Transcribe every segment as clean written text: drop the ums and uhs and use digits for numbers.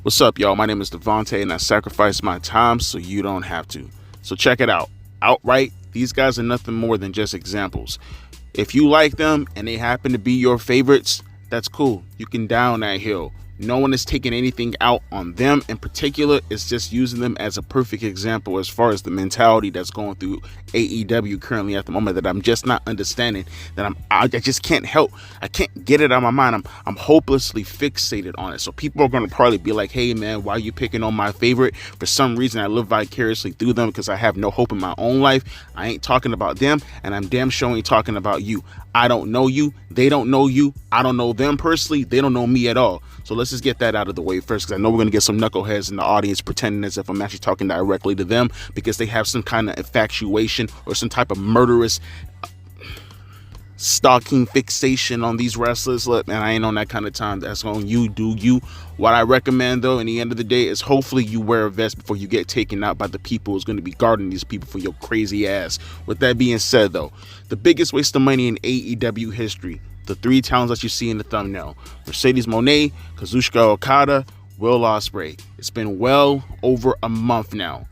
What's up, y'all? My name is Devontae, and I sacrifice my time so you don't have to. So check it out. Outright, these guys are nothing more than just examples. If you like them and they happen to be your favorites, that's cool. You can down that hill. No one is taking anything out on them in particular. It's just using them as a perfect example as far as the mentality that's going through AEW currently at the moment that I'm just not understanding. That I just can't help. I can't get it out of my mind. I'm hopelessly fixated on it. So people are going to probably be like, hey man, why are you picking on my favorite? For some reason I live vicariously through them because I have no hope in my own life. I ain't talking about them, and I'm damn sure ain't talking about you. I don't know you. They don't know you. I don't know them personally. They don't know me at all. So let's just get that out of the way first, because I know we're going to get some knuckleheads in the audience pretending as if I'm actually talking directly to them because they have some kind of infatuation or some type of murderous stalking fixation on these wrestlers. Look, man, I ain't on that kind of time. That's on you. Do you. What I recommend, though, in the end of the day, is hopefully you wear a vest before you get taken out by the people who's going to be guarding these people for your crazy ass. With that being said, though, the biggest waste of money in AEW history, the three talents that you see in the thumbnail: Mercedes Moné, Kazuchika Okada, Will Ospreay. It's been well over a month now.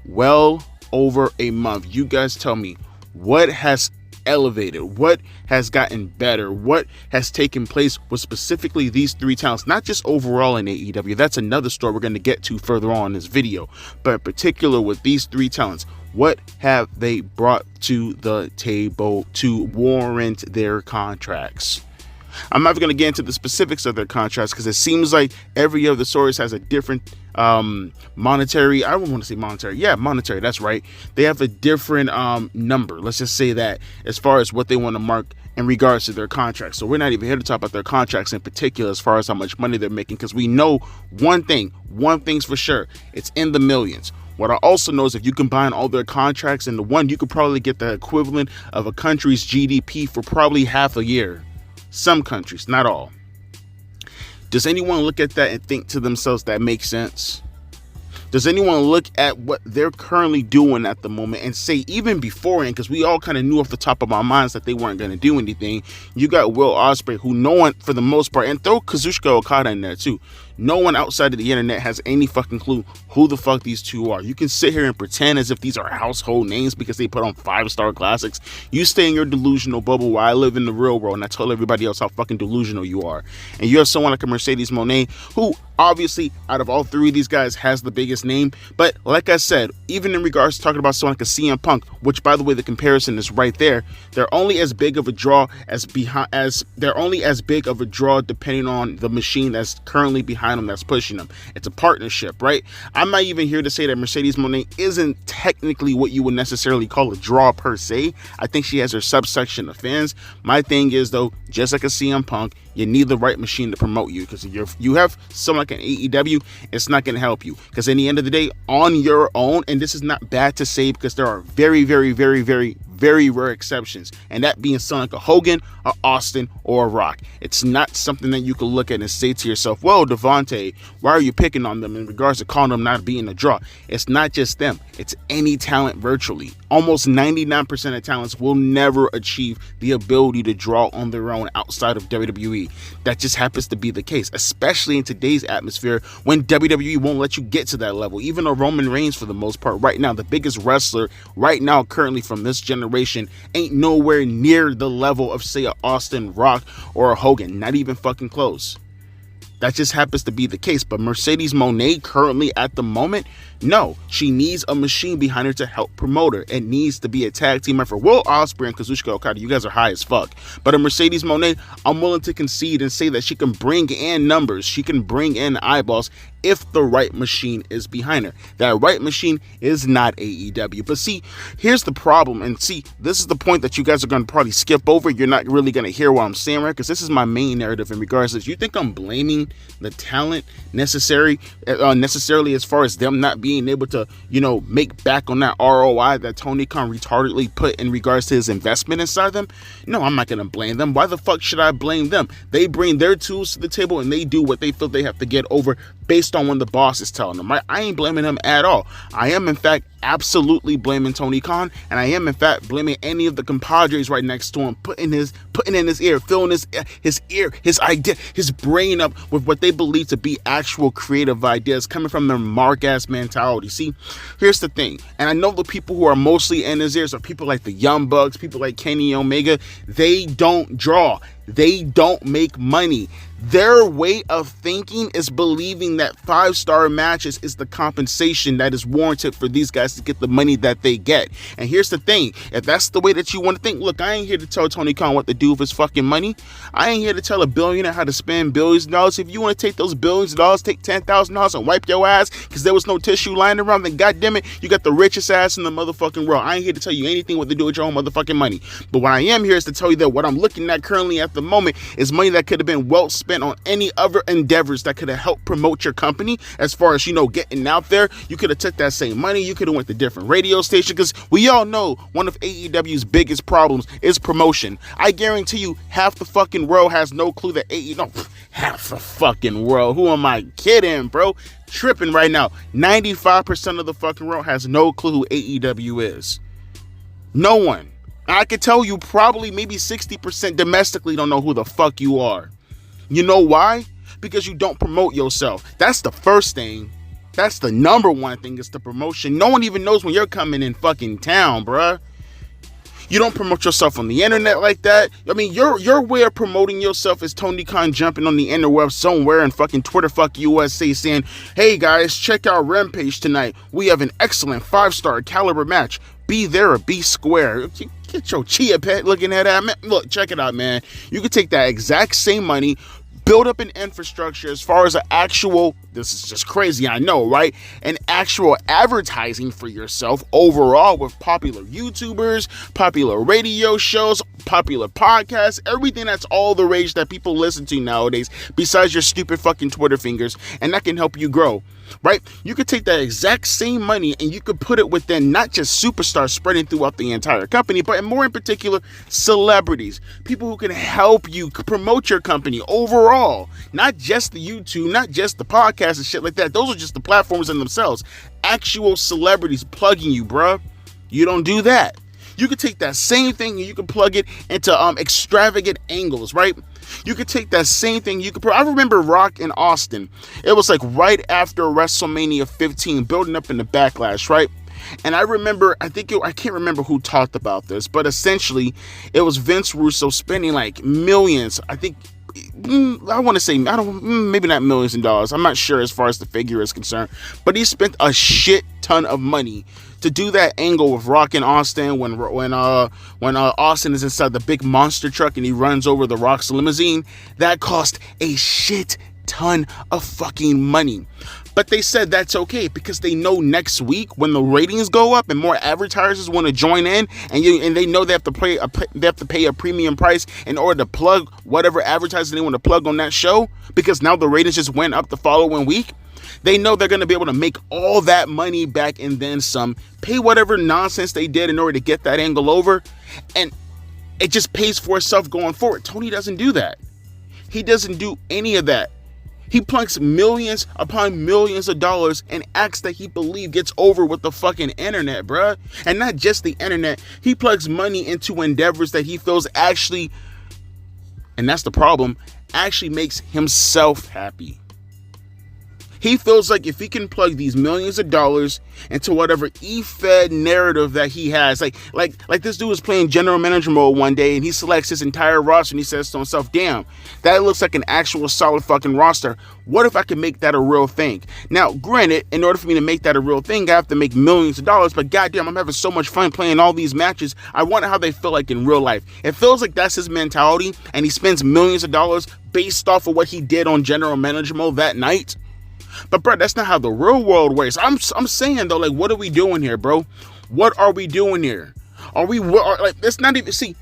Well over a month. You guys tell me, what has elevated, what has gotten better, what has taken place with specifically these three talents, not just overall in AEW. That's another story we're going to get to further on in this video, but in particular with these three talents, what have they brought to the table to warrant their contracts? I'm not going to get into the specifics of their contracts because it seems like every other source has a different monetary. I don't want to say monetary. Yeah, monetary. That's right. They have a different number. Let's just say that as far as what they want to mark in regards to their contracts. So we're not even here to talk about their contracts in particular as far as how much money they're making, because we know one thing's for sure. It's in the millions. What I also know is if you combine all their contracts into one, you could probably get the equivalent of a country's GDP for probably half a year. Some countries, not all. Does anyone look at that and think to themselves that makes sense? Does anyone look at what they're currently doing at the moment and say, even beforehand, because we all kind of knew off the top of our minds that they weren't going to do anything. You got Will Ospreay, who no one, for the most part, and throw Kazuchika Okada in there too, no one outside of the internet has any fucking clue who the fuck these two are. You can sit here and pretend as if these are household names because they put on 5-star classics. You stay in your delusional bubble while I live in the real world, and I tell everybody else how fucking delusional you are. And you have someone like a Mercedes Moné, who obviously out of all three of these guys has the biggest name. But like I said, even in regards to talking about someone like a CM Punk, which by the way the comparison is right there, they're only as big of a draw depending on the machine that's currently behind them, that's pushing them. It's a partnership, right? I'm not even here to say that Mercedes Moné isn't technically what you would necessarily call a draw per se. I think she has her subsection of fans. My thing is, though, just like a CM Punk, you need the right machine to promote you, because if you have someone like an AEW, it's not going to help you, because in the end of the day, on your own, and this is not bad to say because there are very, very, very, very, very rare exceptions, and that being someone like a Hogan, a Austin, or a Rock. It's not something that you can look at and say to yourself, well, Devontae, why are you picking on them in regards to calling them not being a draw? It's not just them. It's any talent virtually. Almost 99% of talents will never achieve the ability to draw on their own outside of WWE. That just happens to be the case, especially in today's atmosphere when WWE won't let you get to that level. Even a Roman Reigns, for the most part, right now, the biggest wrestler right now currently from this generation, ain't nowhere near the level of, say, a Austin, Rock, or a Hogan. Not even fucking close. That just happens to be the case. But Mercedes Moné currently at the moment, no, she needs a machine behind her to help promote her. It needs to be a tag team effort. Will Ospreay and Kazuchika Okada, you guys are high as fuck. But a Mercedes Moné, I'm willing to concede and say that she can bring in numbers. She can bring in eyeballs if the right machine is behind her. That right machine is not AEW. But see, here's the problem. And see, this is the point that you guys are going to probably skip over. You're not really going to hear what I'm saying, right? Because this is my main narrative in regards to this. You think I'm blaming the talent necessarily as far as them not being able to, make back on that ROI that Tony Khan retardedly put in regards to his investment inside them? No, I'm not going to blame them. Why the fuck should I blame them? They bring their tools to the table and they do what they feel they have to get over based on when the boss is telling them, right? I ain't blaming him at all. I am, in fact, absolutely blaming Tony Khan, and I am, in fact, blaming any of the compadres right next to him, putting in his ear, filling his ear, his idea, his brain up with what they believe to be actual creative ideas coming from their mark-ass mentality. See, here's the thing, and I know the people who are mostly in his ears are people like the Young Bucks, people like Kenny Omega. They don't draw. They don't make money. Their way of thinking is believing that 5-star matches is the compensation that is warranted for these guys to get the money that they get. And here's the thing, if that's the way that you want to think, look, I ain't here to tell Tony Khan what to do with his fucking money. I ain't here to tell a billionaire how to spend billions of dollars. If you want to take those billions of dollars, take $10,000 and wipe your ass because there was no tissue lying around, then goddamn it, you got the richest ass in the motherfucking world. I ain't here to tell you anything what to do with your own motherfucking money. But what I am here is to tell you that what I'm looking at currently at the moment is money that could have been well spent on any other endeavors that could have helped promote your company. As far as, getting out there, you could have took that same money, you could have went to different radio stations, because we all know one of AEW's biggest problems is promotion. I guarantee you half the fucking world has no clue that half the fucking world, who am I kidding, bro? Tripping right now. 95% of the fucking world has no clue who AEW is. No one. I could tell you probably maybe 60% domestically don't know who the fuck you are. You know why? Because you don't promote yourself. That's the first thing. That's the number one thing, is the promotion. No one even knows when you're coming in fucking town, bruh. You don't promote yourself on the internet like that. I mean, your way of promoting yourself is Tony Khan jumping on the interweb somewhere and fucking Twitter fuck USA saying, hey guys, check out Rampage tonight. We have an excellent 5-star caliber match. Be there or be square. Get your chia pet looking at that, man. Look, check it out, man. You could take that exact same money, build up an infrastructure as far as an actual, this is just crazy, I know, right? An actual advertising for yourself overall with popular YouTubers, popular radio shows, popular podcasts, everything that's all the rage that people listen to nowadays, besides your stupid fucking Twitter fingers, and that can help you grow. Right? You could take that exact same money and you could put it within not just superstars spreading throughout the entire company, but more in particular, celebrities. People who can help you promote your company overall. Not just the YouTube, not just the podcast and shit like that. Those are just the platforms in themselves. Actual celebrities plugging you, bruh. You don't do that. You could take that same thing and you could plug it into extravagant angles, right? You could take that same thing. I remember Rock in Austin. It was like right after WrestleMania 15, building up in the Backlash, right? And I remember, I can't remember who talked about this, but essentially it was Vince Russo spending like millions. I think, I want to say, maybe not millions of dollars. I'm not sure as far as the figure is concerned, but he spent a shit ton of money to do that angle with Rock in Austin when Austin is inside the big monster truck and he runs over the Rock's limousine. That cost a shit ton of fucking money. But they said that's okay because they know next week when the ratings go up and more advertisers want to join in, and they know they have to pay a premium price in order to plug whatever advertising they want to plug on that show, because now the ratings just went up the following week. They know they're going to be able to make all that money back and then some, pay whatever nonsense they did in order to get that angle over, and it just pays for itself going forward. Tony doesn't do that. He doesn't do any of that. He plunks millions upon millions of dollars in acts that he believes gets over with the fucking internet, bruh. And not just the internet. He plugs money into endeavors that he feels actually, and that's the problem, actually makes himself happy. He feels like if he can plug these millions of dollars into whatever e-fed narrative that he has, like this dude was playing general manager mode one day and he selects his entire roster and he says to himself, damn, that looks like an actual solid fucking roster. What if I could make that a real thing? Now, granted, in order for me to make that a real thing, I have to make millions of dollars, but goddamn, I'm having so much fun playing all these matches. I wonder how they feel like in real life. It feels like that's his mentality and he spends millions of dollars based off of what he did on general manager mode that night. But bro, that's not how the real world works. I'm saying though, like, what are we doing here, bro? What are we doing here? It's not even, see,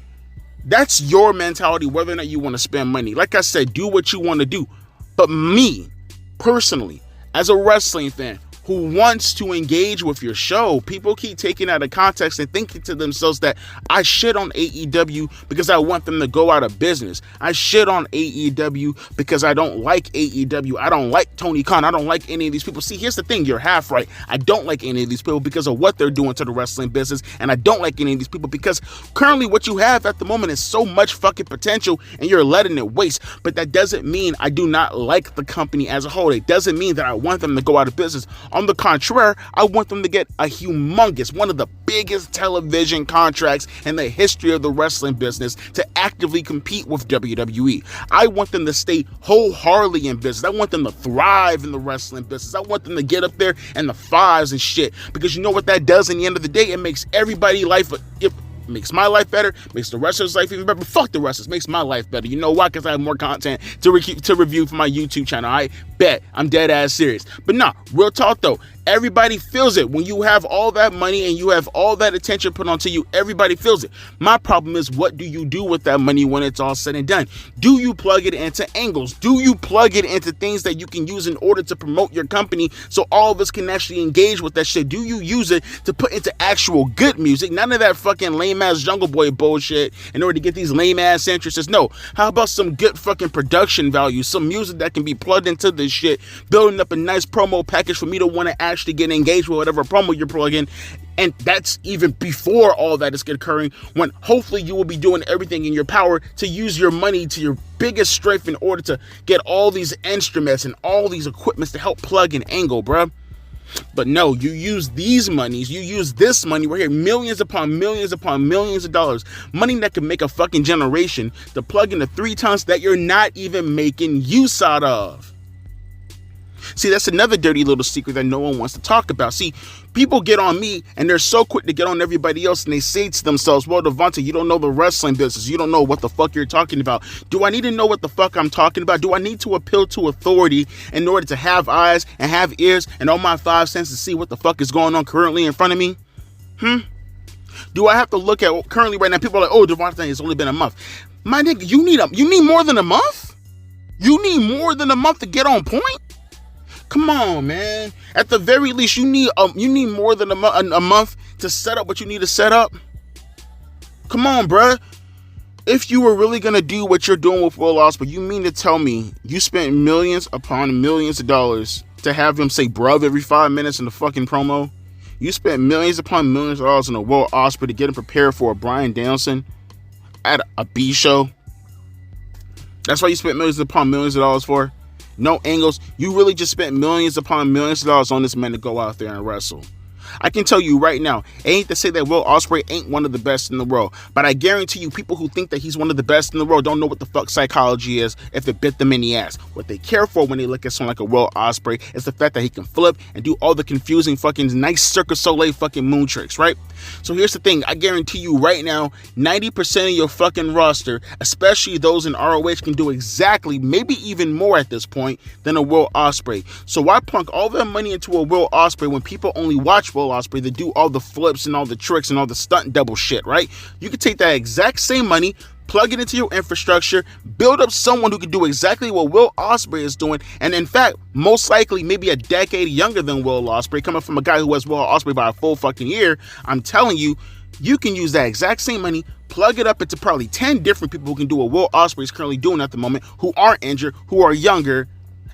that's your mentality, whether or not you want to spend money. Like I said, do what you want to do. But me, personally, as a wrestling fan, who wants to engage with your show. People keep taking out of context and thinking to themselves that I shit on AEW because I want them to go out of business. I shit on AEW because I don't like AEW. I don't like Tony Khan. I don't like any of these people. See, here's the thing. You're half right. I don't like any of these people because of what they're doing to the wrestling business. And I don't like any of these people because currently what you have at the moment is so much fucking potential and you're letting it waste. But that doesn't mean I do not like the company as a whole. It doesn't mean that I want them to go out of business. On the contrary, I want them to get a humongous, one of the biggest television contracts in the history of the wrestling business to actively compete with WWE. I want them to stay wholeheartedly in business. I want them to thrive in the wrestling business. I want them to get up there in the fives and shit. Because you know what that does in the end of the day? It makes everybody's life, it makes my life better, makes the wrestlers' life even better. But fuck the wrestlers, makes my life better. You know why? Because I have more content to review for my YouTube channel. I bet. I'm dead ass serious. But nah, real talk though. Everybody feels it. When you have all that money and you have all that attention put onto you, everybody feels it. My problem is, what do you do with that money when it's all said and done? Do you plug it into angles? Do you plug it into things that you can use in order to promote your company so all of us can actually engage with that shit? Do you use it to put into actual good music? None of that fucking lame ass Jungle Boy bullshit in order to get these lame ass entrances. No. How about some good fucking production value? Some music that can be plugged into this shit, building up a nice promo package for me to want to actually get engaged with whatever promo you're plugging. And that's even before all that is occurring, when hopefully you will be doing everything in your power to use your money to your biggest strength in order to get all these instruments and all these equipments to help plug and angle, bruh. But no, you use these monies, you use this money right here, millions upon millions upon millions of dollars, money that can make a fucking generation, to plug into 3 tons that you're not even making use out of. See, that's another dirty little secret that no one wants to talk about. See, people get on me and they're so quick to get on everybody else and they say to themselves, well, Devonta, you don't know the wrestling business. You don't know what the fuck you're talking about. Do I need to know what the fuck I'm talking about? Do I need to appeal to authority in order to have eyes and have ears and all my 5 cents to see what the fuck is going on currently in front of me? Do I have to look at currently right now? People are like, oh, Devonta, it's only been a month. My nigga, you need more than a month? You need more than a month to get on point? Come on, man. At the very least, you need more than a month to set up what you need to set up. Come on, bruh. If you were really going to do what you're doing with Will Ospreay, you mean to tell me you spent millions upon millions of dollars to have him say bruv every 5 minutes in the fucking promo? You spent millions upon millions of dollars on a Will Ospreay to get him prepared for a Bryan Danielson at a B show? That's why you spent millions upon millions of dollars for? No angles. You really just spent millions upon millions of dollars on this man to go out there and wrestle. I can tell you right now, it ain't to say that Will Ospreay ain't one of the best in the world, but I guarantee you people who think that he's one of the best in the world don't know what the fuck psychology is if it bit them in the ass. What they care for when they look at someone like a Will Ospreay is the fact that he can flip and do all the confusing fucking nice Cirque du Soleil fucking moon tricks, right? So here's the thing, I guarantee you right now, 90% of your fucking roster, especially those in ROH, can do exactly, maybe even more at this point than a Will Ospreay. So why plunk all that money into a Will Ospreay when people only watch Will Ospreay to do all the flips and all the tricks and all the stunt double shit, right? You could take that exact same money, plug it into your infrastructure, build up someone who can do exactly what Will Ospreay is doing, and in fact, most likely maybe a decade younger than Will Ospreay, coming from a guy who has Will Ospreay by a full fucking year. I'm telling you, you can use that exact same money, plug it up into probably 10 different people who can do what Will Ospreay is currently doing at the moment, who aren't injured, who are younger,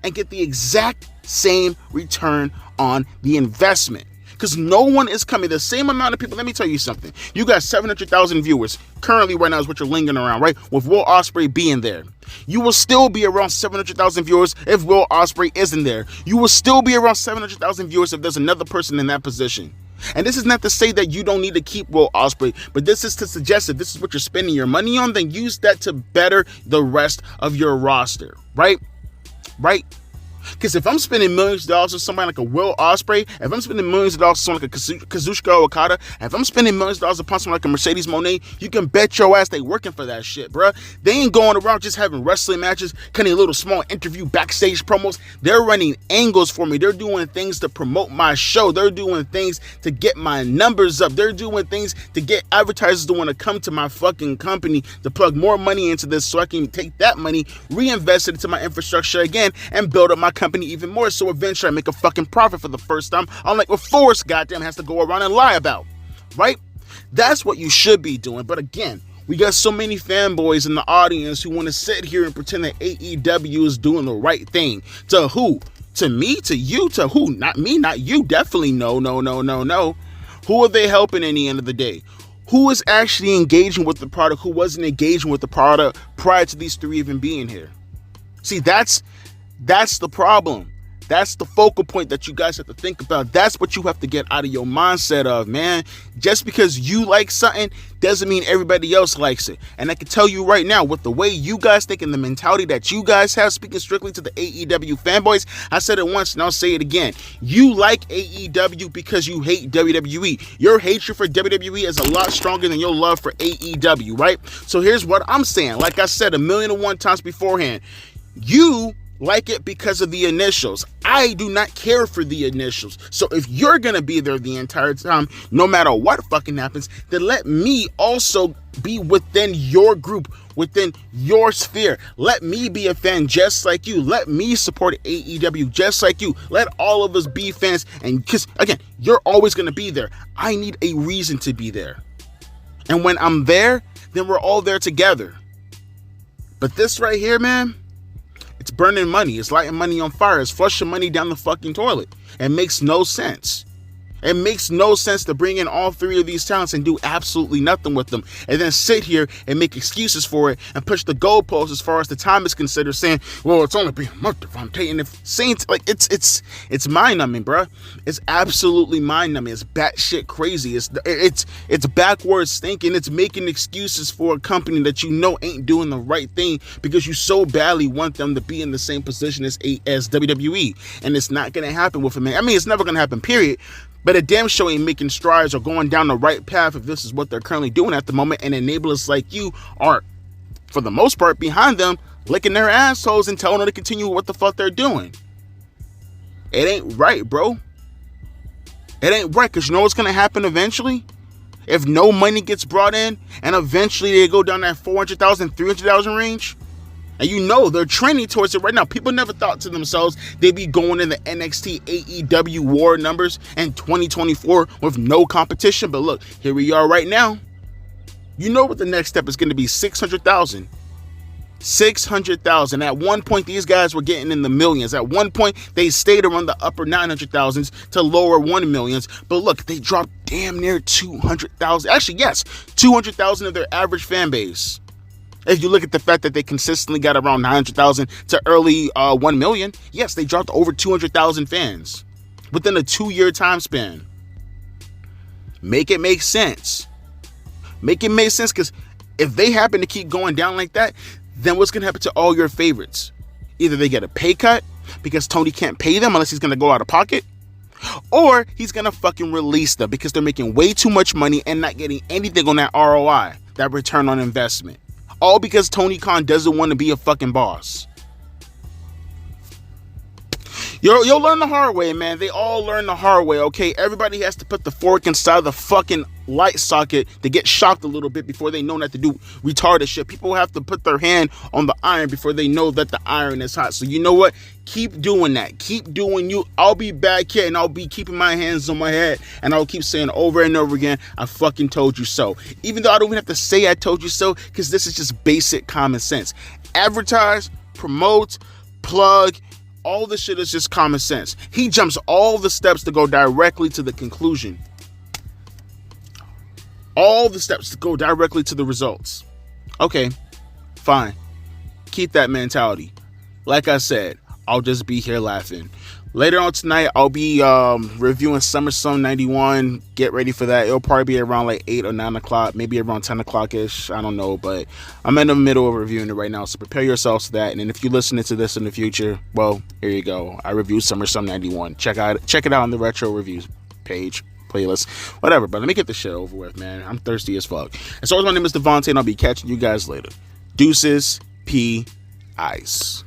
and get the exact same return on the investment. Because no one is coming. The same amount of people. Let me tell you something. You got 700,000 viewers. Currently, right now is what you're lingering around, right? With Will Ospreay being there. You will still be around 700,000 viewers if Will Ospreay isn't there. You will still be around 700,000 viewers if there's another person in that position. And this is not to say that you don't need to keep Will Ospreay, but this is to suggest that this is what you're spending your money on, then use that to better the rest of your roster, right? Right? Because if I'm spending millions of dollars on somebody like a Will Ospreay, if I'm spending millions of dollars on someone like a Kazuchika Okada, if I'm spending millions of dollars upon someone like a Mercedes Moné, you can bet your ass they working for that shit, bruh. They ain't going around just having wrestling matches, cutting little small interview backstage promos. They're running angles for me. They're doing things to promote my show. They're doing things to get my numbers up. They're doing things to get advertisers to want to come to my fucking company to plug more money into this so I can take that money, reinvest it into my infrastructure again, and build up my company even more, so eventually I make a fucking profit for the first time, unlike what Forrest goddamn has to go around and lie about, right? That's what you should be doing. But again, we got so many fanboys in the audience who want to sit here and pretend that AEW is doing the right thing. To who? To me? To you? To who? Not me, not you. Definitely no. Who are they helping in the end of the day? Who is actually engaging with the product? Who wasn't engaging with the product prior to these three even being here? See, that's the problem. That's the focal point that you guys have to think about. That's what you have to get out of your mindset of, man. Just because you like something doesn't mean everybody else likes it. And I can tell you right now, with the way you guys think and the mentality that you guys have, speaking strictly to the AEW fanboys, I said it once and I'll say it again. You like AEW because you hate WWE. Your hatred for WWE is a lot stronger than your love for AEW, right? So here's what I'm saying. Like I said 1,000,001 times beforehand, you like it because of the initials. I do not care for the initials. So if you're gonna be there the entire time, no matter what fucking happens, then let me also be within your group, within your sphere. Let me be a fan just like you. Let me support AEW just like you. Let all of us be fans. And because again, you're always gonna be there. I need a reason to be there. And when I'm there, then we're all there together. But this right here, man, it's burning money. It's lighting money on fire. It's flushing money down the fucking toilet. It makes no sense. It makes no sense to bring in all three of these talents and do absolutely nothing with them, and then sit here and make excuses for it and push the goalposts as far as the time is considered, saying, "Well, it's only been a month if I'm taking it." Saying like it's mind numbing, bro. It's absolutely mind numbing. It's batshit crazy. It's backwards thinking. It's making excuses for a company that you know ain't doing the right thing because you so badly want them to be in the same position as WWE, and it's not gonna happen with them. I mean, it's never gonna happen. Period. But a damn show ain't making strides or going down the right path if this is what they're currently doing at the moment, and enablers like you are, for the most part, behind them, licking their assholes and telling them to continue what the fuck they're doing. It ain't right, bro. It ain't right, because you know what's going to happen eventually? If no money gets brought in, and eventually they go down that 400,000, 300,000 range, and you know they're trending towards it right now. People never thought to themselves they'd be going in the NXT AEW war numbers in 2024 with no competition. But look, here we are right now. You know what the next step is going to be. 600,000. 600,000. At one point, these guys were getting in the millions. At one point, they stayed around the upper 900,000s to lower 1 millions. But look, they dropped damn near 200,000. Actually, yes, 200,000 of their average fan base. If you look at the fact that they consistently got around 900,000 to early 1 million, yes, they dropped over 200,000 fans within a 2-year time span. Make it make sense. Make it make sense, because if they happen to keep going down like that, then what's going to happen to all your favorites? Either they get a pay cut because Tony can't pay them unless he's going to go out of pocket, or he's going to fucking release them because they're making way too much money and not getting anything on that ROI, that return on investment. All because Tony Khan doesn't want to be a fucking boss. You'll learn the hard way, man. They all learn the hard way, okay? Everybody has to put the fork inside the fucking light socket to get shocked a little bit before they know not to do retarded shit. People have to put their hand on the iron before they know that the iron is hot. So you know what? Keep doing that. Keep doing you. I'll be back here and I'll be keeping my hands on my head and I'll keep saying over and over again, I fucking told you so. Even though I don't even have to say I told you so, because this is just basic common sense. Advertise, promote, plug, all this shit is just common sense. He jumps all the steps to go directly to the conclusion. All the steps to go directly to the results. Okay, fine. Keep that mentality. Like I said, I'll just be here laughing. Later on tonight, I'll be reviewing SummerSlam 91. Get ready for that. It'll probably be around like 8 or 9 o'clock, maybe around 10 o'clock-ish. I don't know, but I'm in the middle of reviewing it right now, so prepare yourselves for that. And then if you're listening to this in the future, well, here you go. I reviewed SummerSlam 91. Check it out on the Retro Reviews page, playlist, whatever. But let me get this shit over with, man. I'm thirsty as fuck. And so my name is Devontae, and I'll be catching you guys later. Deuces, P. Ice.